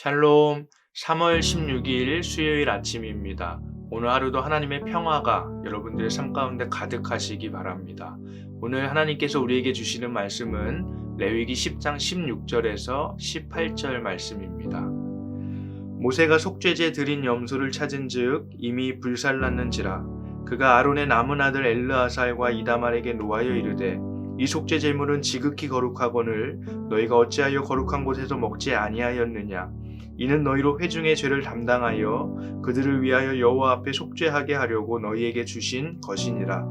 샬롬, 3월 16일 수요일 아침입니다. 오늘 하루도 하나님의 평화가 여러분들의 삶 가운데 가득하시기 바랍니다. 오늘 하나님께서 우리에게 주시는 말씀은 레위기 10장 16절에서 18절 말씀입니다. 모세가 속죄제 드린 염소를 찾은즉 이미 불살랐는지라 그가 아론의 남은 아들 엘르아살과 이다말에게 노하여 이르되 이 속죄 제물은 지극히 거룩하거늘 너희가 어찌하여 거룩한 곳에서 먹지 아니하였느냐. 이는 너희로 회중의 죄를 담당하여 그들을 위하여 여호와 앞에 속죄하게 하려고 너희에게 주신 것이니라.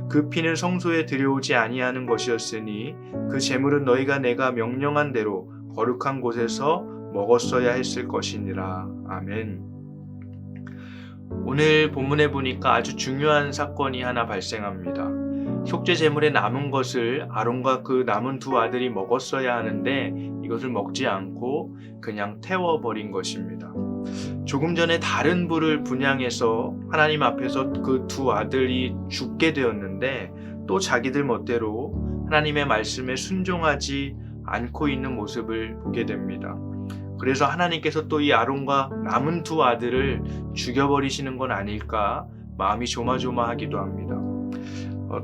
그 피는 성소에 들여오지 아니하는 것이었으니 그 제물은 너희가 내가 명령한 대로 거룩한 곳에서 먹었어야 했을 것이니라. 아멘. 오늘 본문에 보니까 아주 중요한 사건이 하나 발생합니다. 속죄 제물에 남은 것을 아론과 그 남은 두 아들이 먹었어야 하는데 이것을 먹지 않고 그냥 태워버린 것입니다. 조금 전에 다른 불을 분향해서 하나님 앞에서 그 두 아들이 죽게 되었는데 또 자기들 멋대로 하나님의 말씀에 순종하지 않고 있는 모습을 보게 됩니다. 그래서 하나님께서 또 이 아론과 남은 두 아들을 죽여버리시는 건 아닐까 마음이 조마조마하기도 합니다.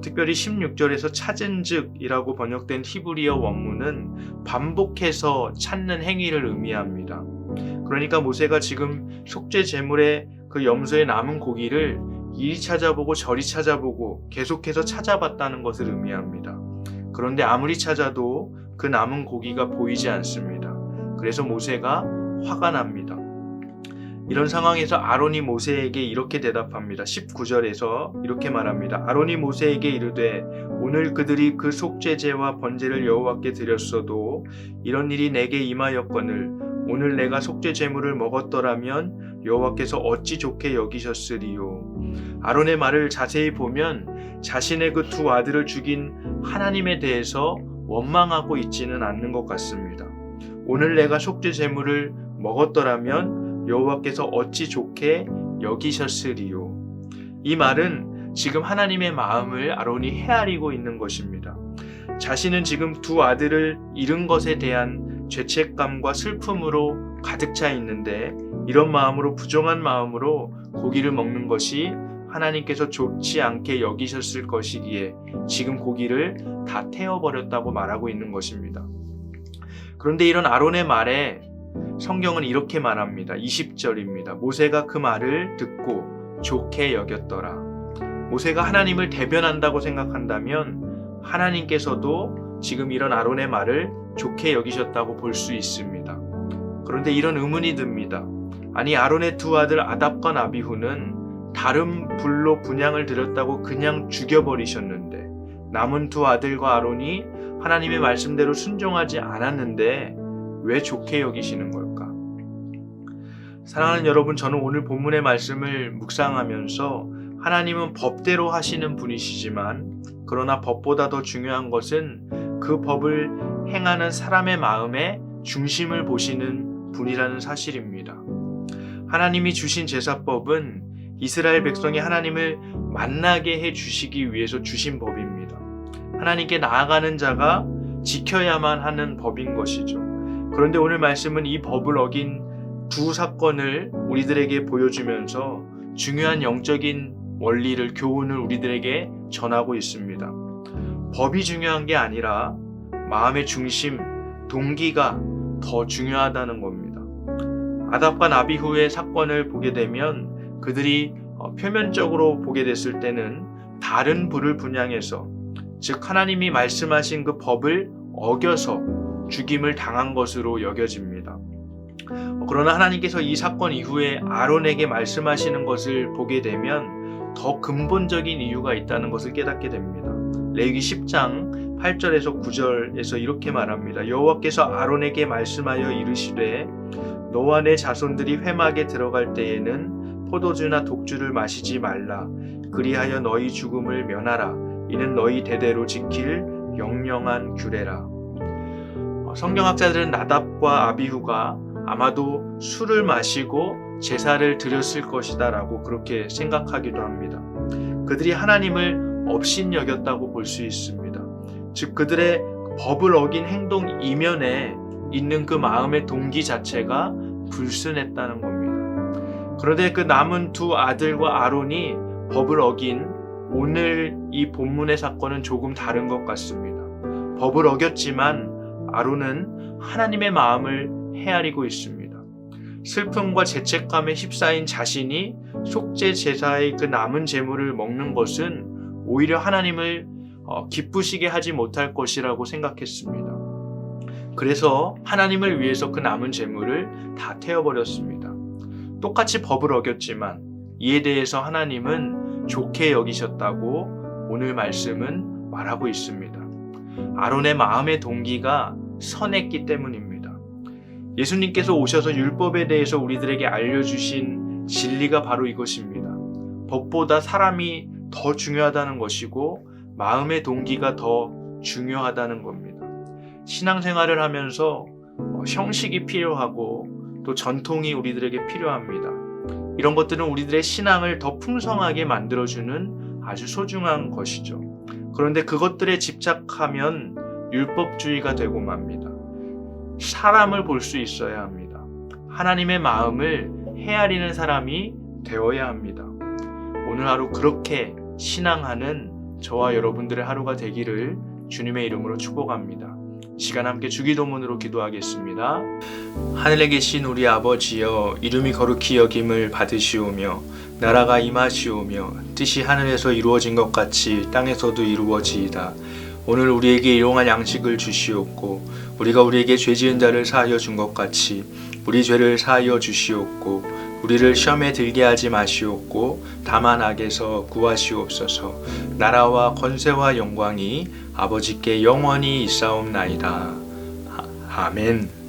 특별히 16절에서 찾은즉이라고 번역된 히브리어 원문은 반복해서 찾는 행위를 의미합니다. 그러니까 모세가 지금 속죄 제물의 그 염소에 남은 고기를 이리 찾아보고 저리 찾아보고 계속해서 찾아봤다는 것을 의미합니다. 그런데 아무리 찾아도 그 남은 고기가 보이지 않습니다. 그래서 모세가 화가 납니다. 이런 상황에서 아론이 모세에게 이렇게 대답합니다. 19절에서 이렇게 말합니다. 아론이 모세에게 이르되 오늘 그들이 그 속죄제와 번제를 여호와께 드렸어도 이런 일이 내게 임하였거늘 오늘 내가 속죄 제물을 먹었더라면 여호와께서 어찌 좋게 여기셨으리요. 아론의 말을 자세히 보면 자신의 그 두 아들을 죽인 하나님에 대해서 원망하고 있지는 않는 것 같습니다. 오늘 내가 속죄 제물을 먹었더라면 여호와께서 어찌 좋게 여기셨으리요. 이 말은 지금 하나님의 마음을 아론이 헤아리고 있는 것입니다. 자신은 지금 두 아들을 잃은 것에 대한 죄책감과 슬픔으로 가득 차 있는데 이런 마음으로 부정한 마음으로 고기를 먹는 것이 하나님께서 좋지 않게 여기셨을 것이기에 지금 고기를 다 태워버렸다고 말하고 있는 것입니다. 그런데 이런 아론의 말에 성경은 이렇게 말합니다. 20절입니다. 모세가 그 말을 듣고 좋게 여겼더라. 모세가 하나님을 대변한다고 생각한다면 하나님께서도 지금 이런 아론의 말을 좋게 여기셨다고 볼 수 있습니다. 그런데 이런 의문이 듭니다. 아니 아론의 두 아들 아답과 나비후는 다른 불로 분향을 드렸다고 그냥 죽여버리셨는데 남은 두 아들과 아론이 하나님의 말씀대로 순종하지 않았는데 왜 좋게 여기시는 걸까? 사랑하는 여러분, 저는 오늘 본문의 말씀을 묵상하면서 하나님은 법대로 하시는 분이시지만 그러나 법보다 더 중요한 것은 그 법을 행하는 사람의 마음의 중심을 보시는 분이라는 사실입니다. 하나님이 주신 제사법은 이스라엘 백성이 하나님을 만나게 해주시기 위해서 주신 법입니다. 하나님께 나아가는 자가 지켜야만 하는 법인 것이죠. 그런데 오늘 말씀은 이 법을 어긴 두 사건을 우리들에게 보여주면서 중요한 영적인 원리를, 교훈을 우리들에게 전하고 있습니다. 법이 중요한 게 아니라 마음의 중심, 동기가 더 중요하다는 겁니다. 아답과 나비후의 사건을 보게 되면 그들이 표면적으로 보게 됐을 때는 다른 불을 분향해서 즉 하나님이 말씀하신 그 법을 어겨서 죽임을 당한 것으로 여겨집니다. 그러나 하나님께서 이 사건 이후에 아론에게 말씀하시는 것을 보게 되면 더 근본적인 이유가 있다는 것을 깨닫게 됩니다. 레위기 10장 8절에서 9절에서 이렇게 말합니다. 여호와께서 아론에게 말씀하여 이르시되 너와 내 자손들이 회막에 들어갈 때에는 포도주나 독주를 마시지 말라. 그리하여 너희 죽음을 면하라. 이는 너희 대대로 지킬 영영한 규례라. 성경학자들은 나답과 아비후가 아마도 술을 마시고 제사를 드렸을 것이다 라고 그렇게 생각하기도 합니다. 그들이 하나님을 업신여겼다고 볼 수 있습니다. 즉 그들의 법을 어긴 행동 이면에 있는 그 마음의 동기 자체가 불순했다는 겁니다. 그런데 그 남은 두 아들과 아론이 법을 어긴 오늘 이 본문의 사건은 조금 다른 것 같습니다. 법을 어겼지만 아론은 하나님의 마음을 헤아리고 있습니다. 슬픔과 죄책감에 휩싸인 자신이 속죄 제사의 그 남은 제물을 먹는 것은 오히려 하나님을 기쁘시게 하지 못할 것이라고 생각했습니다. 그래서 하나님을 위해서 그 남은 제물을 다 태워버렸습니다. 똑같이 법을 어겼지만 이에 대해서 하나님은 좋게 여기셨다고 오늘 말씀은 말하고 있습니다. 아론의 마음의 동기가 선했기 때문입니다. 예수님께서 오셔서 율법에 대해서 우리들에게 알려주신 진리가 바로 이것입니다. 법보다 사람이 더 중요하다는 것이고 마음의 동기가 더 중요하다는 겁니다. 신앙생활을 하면서 형식이 필요하고 또 전통이 우리들에게 필요합니다. 이런 것들은 우리들의 신앙을 더 풍성하게 만들어주는 아주 소중한 것이죠. 그런데 그것들에 집착하면 율법주의가 되고 맙니다. 사람을 볼 수 있어야 합니다. 하나님의 마음을 헤아리는 사람이 되어야 합니다. 오늘 하루 그렇게 신앙하는 저와 여러분들의 하루가 되기를 주님의 이름으로 축복합니다. 시간 함께 주기도문으로 기도하겠습니다. 하늘에 계신 우리 아버지여, 이름이 거룩히 여김을 받으시오며 나라가 임하시오며 뜻이 하늘에서 이루어진 것 같이 땅에서도 이루어지이다. 오늘 우리에게 일용할 양식을 주시옵고 우리가 우리에게 죄 지은 자를 사하여 준 것 같이 우리 죄를 사하여 주시옵고 우리를 시험에 들게 하지 마시옵고 다만 악에서 구하시옵소서. 나라와 권세와 영광이 아버지께 영원히 있사옵나이다. 아멘.